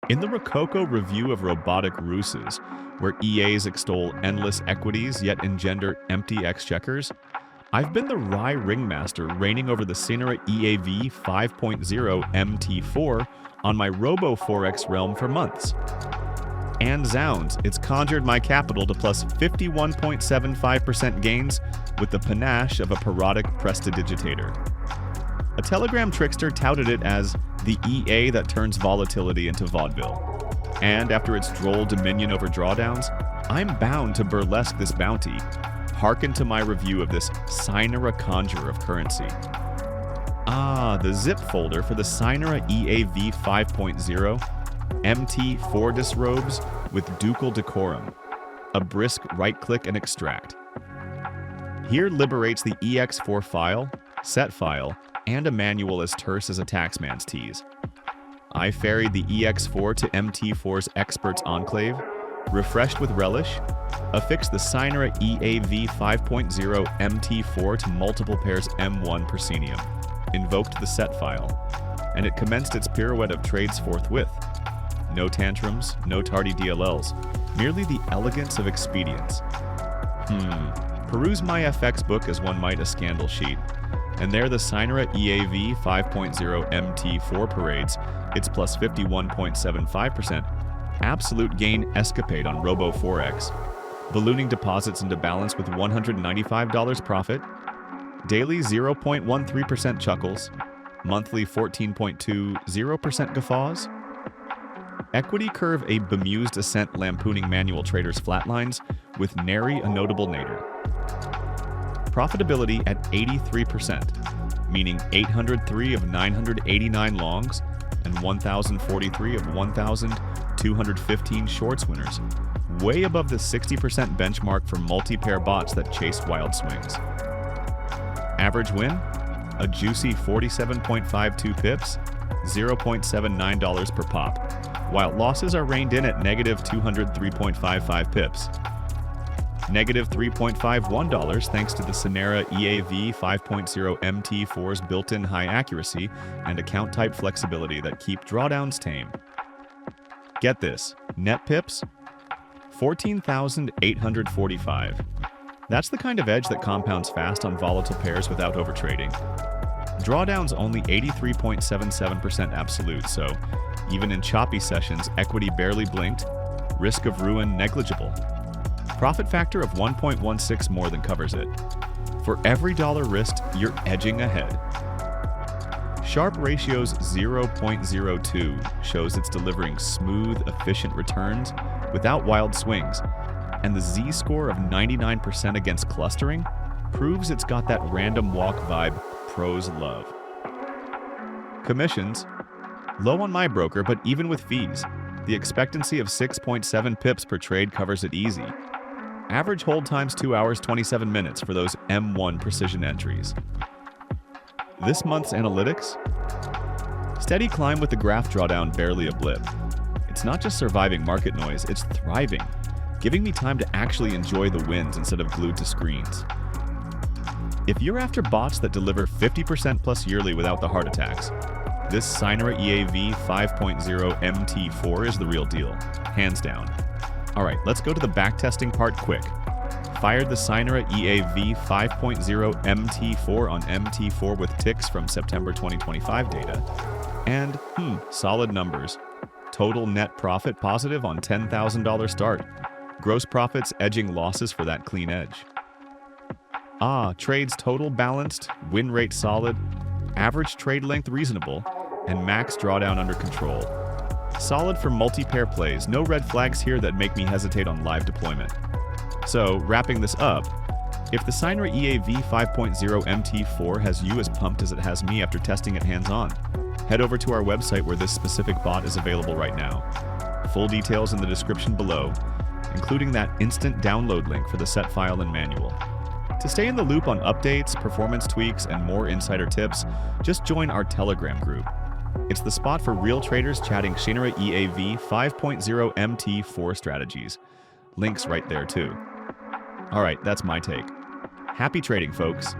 In the Rococo review of robotic ruses, where EAs extol endless equities yet engender empty exchequers, I've been the wry ringmaster reigning over the CyNera EA V5.0 MT4 on my RoboForex realm for months. And zounds, it's conjured my capital to plus 51.75% gains with the panache of a parodic prestidigitator. A Telegram trickster touted it as the EA that turns volatility into vaudeville. And after its droll dominion over drawdowns, I'm bound to burlesque this bounty. Hearken to my review of this CyNera conjurer of currency. The zip folder for the CyNera EA V5.0 MT4 disrobes with ducal decorum. A brisk right-click and extract. Here liberates the EX4 file, set file, and a manual as terse as a taxman's tease. I ferried the EX4 to MT4's experts enclave, refreshed with relish, affixed the CyNera EA V5.0 MT4 to multiple pairs M1 proscenium, invoked the set file, and it commenced its pirouette of trades forthwith. No tantrums, no tardy DLLs, merely the elegance of expedience. Peruse MyFXBook as one might a scandal sheet, and there the CyNera EA V5.0 MT4 parades its plus 51.75% absolute gain escapade on RoboForex, ballooning deposits into balance with $195 profit, daily 0.13% chuckles, monthly 14.20% guffaws, equity curve a bemused ascent lampooning manual traders flatlines with nary a notable nadir. Profitability at 83%, meaning 803 of 989 longs and 1,043 of 1,215 shorts winners, way above the 60% benchmark for multi-pair bots that chase wild swings. Average win? A juicy 47.52 pips, $0.79 per pop, while losses are reined in at negative 203.55 pips. Negative $3.51 thanks to the CyNera EA V5.0 MT4's built-in high accuracy and account type flexibility that keep drawdowns tame. Get this, net pips? 14,845. That's the kind of edge that compounds fast on volatile pairs without overtrading. Drawdowns only 83.77% absolute, so even in choppy sessions, equity barely blinked, risk of ruin negligible. Profit factor of 1.16 more than covers it. For every dollar risked, you're edging ahead. Sharp Ratio's 0.02 shows it's delivering smooth, efficient returns without wild swings, and the Z-score of 99% against clustering proves it's got that random walk vibe pros love. Commissions? Low on my broker, but even with fees, the expectancy of 6.7 pips per trade covers it easy. Average hold times 2 hours 27 minutes for those M1 precision entries. This month's analytics? Steady climb with the graph drawdown barely a blip. It's not just surviving market noise, it's thriving, giving me time to actually enjoy the wins instead of glued to screens. If you're after bots that deliver 50% plus yearly without the heart attacks, this CyNera EA V5.0 MT4 is the real deal, hands down. Alright, let's go to the backtesting part quick. Fired the CyNera EA V5.0 MT4 on MT4 with ticks from September 2025 data. And, solid numbers. Total net profit positive on $10,000 start. Gross profits edging losses for that clean edge. Trades total balanced, win rate solid, average trade length reasonable, and max drawdown under control. Solid for multi-pair plays, no red flags here that make me hesitate on live deployment. So, wrapping this up, if the CyNera EA V5.0 MT4 has you as pumped as it has me after testing it hands-on, head over to our website where this specific bot is available right now. Full details in the description below, including that instant download link for the set file and manual. To stay in the loop on updates, performance tweaks, and more insider tips, just join our Telegram group. It's the spot for real traders chatting CyNera EA V5.0 MT4 strategies. Links right there too. Alright, that's my take. Happy trading, folks.